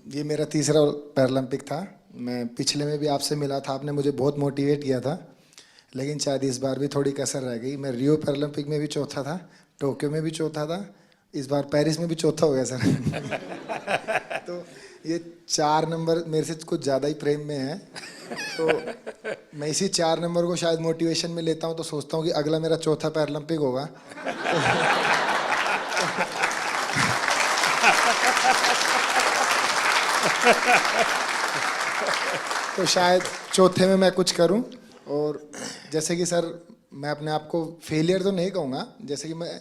ये मेरा तीसरा पैरालंपिक था। मैं पिछले में भी आपसे मिला था, आपने मुझे बहुत मोटिवेट किया था, लेकिन शायद इस बार भी थोड़ी कसर रह गई। मैं रियो पैरालंपिक में भी चौथा था, टोक्यो में भी चौथा था, इस बार पेरिस में भी चौथा हो गया सर। तो ये 4 नंबर मेरे से कुछ ज़्यादा ही प्रेम में है, तो मैं इसी 4 नंबर को शायद मोटिवेशन में लेता हूँ, तो सोचता हूँ कि अगला मेरा चौथा पैरालंपिक होगा। तो शायद चौथे में मैं कुछ करूं। और जैसे कि सर, मैं अपने आप को फेलियर तो नहीं कहूँगा, जैसे कि मैं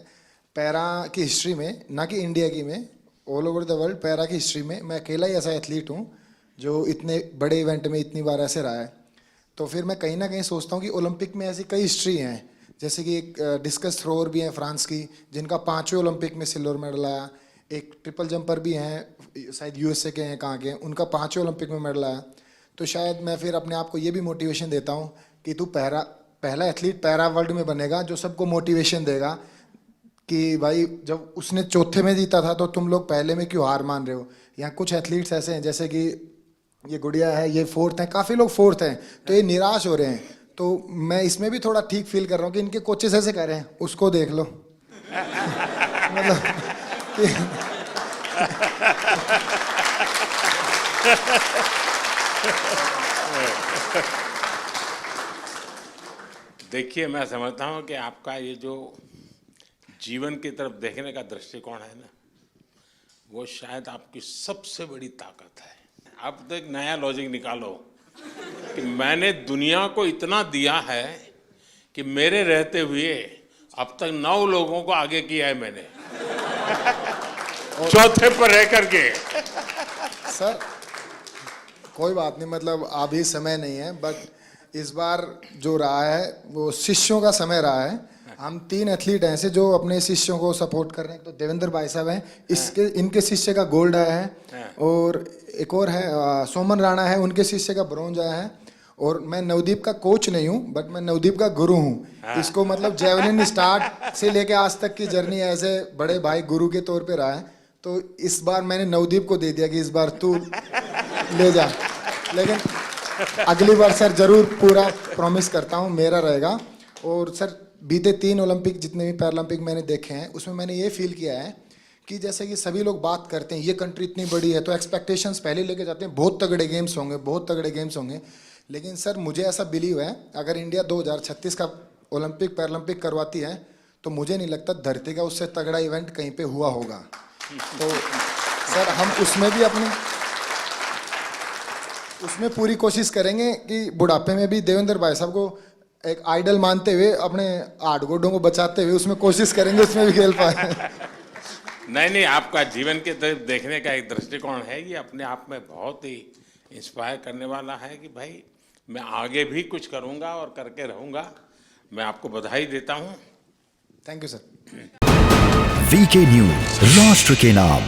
पैरा की हिस्ट्री में, ना कि इंडिया की में, all over the world para की हिस्ट्री में मैं अकेला ही ऐसा एथलीट हूँ जो इतने बड़े इवेंट में इतनी बार ऐसे रहा है। तो फिर मैं कहीं ना कहीं सोचता हूँ कि ओलंपिक में ऐसी कई हिस्ट्री हैं, जैसे कि एक डिस्कस थ्रोअर भी हैं फ्रांस की, जिनका 5वें ओलंपिक में सिल्वर मेडल आया। एक ट्रिपल जंपर भी हैं, शायद यूएसए के हैं, कहाँ के हैं, उनका 5वें ओलंपिक में मेडल आया। तो शायद मैं फिर अपने आप को ये भी मोटिवेशन देता हूँ कि तू पहला एथलीट पैरा वर्ल्ड में बनेगा जो सबको मोटिवेशन देगा कि भाई जब उसने चौथे में जीता था तो तुम लोग पहले में क्यों हार मान रहे हो। यहाँ कुछ एथलीट्स ऐसे हैं, जैसे कि ये गुड़िया है, ये 4th हैं, काफ़ी लोग 4th हैं, तो ये निराश हो रहे हैं। तो मैं इसमें भी थोड़ा ठीक फील कर रहा हूँ कि इनके कोचेस ऐसे कह रहे हैं, उसको देख लो। मतलब देखिए, मैं समझता हूँ कि आपका ये जो जीवन की तरफ देखने का दृष्टिकोण है ना, वो शायद आपकी सबसे बड़ी ताकत है। आप तो एक नया लॉजिक निकालो कि मैंने दुनिया को इतना दिया है कि मेरे रहते हुए अब तक 9 लोगों को आगे किया है मैंने, चौथे पर रह करके। सर कोई बात नहीं, मतलब अभी समय नहीं है, बट इस बार जो रहा है वो शिष्यों का समय रहा है। हम 3 एथलीट हैं ऐसे जो अपने शिष्यों को सपोर्ट कर रहे हैं। तो देवेंद्र भाई साहब हैं, इनके शिष्य का गोल्ड आया है, और एक और है सोमन राणा है, उनके शिष्य का ब्रॉन्ज आया है। और मैं नवदीप का कोच नहीं हूँ, बट मैं नवदीप का गुरु हूँ। इसको मतलब जेवलिन स्टार्ट से लेके आज तक की जर्नी ऐसे बड़े भाई गुरु के तौर पे रहा है। तो इस बार मैंने नवदीप को दे दिया कि इस बार तू ले जा, लेकिन अगली बार सर जरूर पूरा प्रॉमिस करता हूँ मेरा रहेगा। और सर बीते 3 ओलंपिक जितने भी पैरालंपिक मैंने देखे हैं, उसमें मैंने ये फील किया है कि जैसे कि सभी लोग बात करते हैं ये कंट्री इतनी बड़ी है, तो एक्सपेक्टेशंस पहले लेके जाते हैं, बहुत तगड़े गेम्स होंगे, बहुत तगड़े गेम्स होंगे। लेकिन सर मुझे ऐसा बिलीव है, अगर इंडिया 2036 का ओलंपिक पैरालंपिक करवाती है तो मुझे नहीं लगता धरती का उससे तगड़ा इवेंट कहीं पे हुआ होगा। तो सर हम उसमें पूरी कोशिश करेंगे कि बुढ़ापे में भी देवेंद्र भाई साहब को एक आइडल मानते हुए, अपने 8 गोडों को बचाते हुए उसमें कोशिश करेंगे उसमें भी खेल पाए। नहीं, आपका जीवन के तरफ देखने का एक दृष्टिकोण है, ये अपने आप में बहुत ही इंस्पायर करने वाला है कि भाई मैं आगे भी कुछ करूंगा और करके रहूंगा। मैं आपको बधाई देता हूं। Thank you sir. VK news, राष्ट्र के नाम।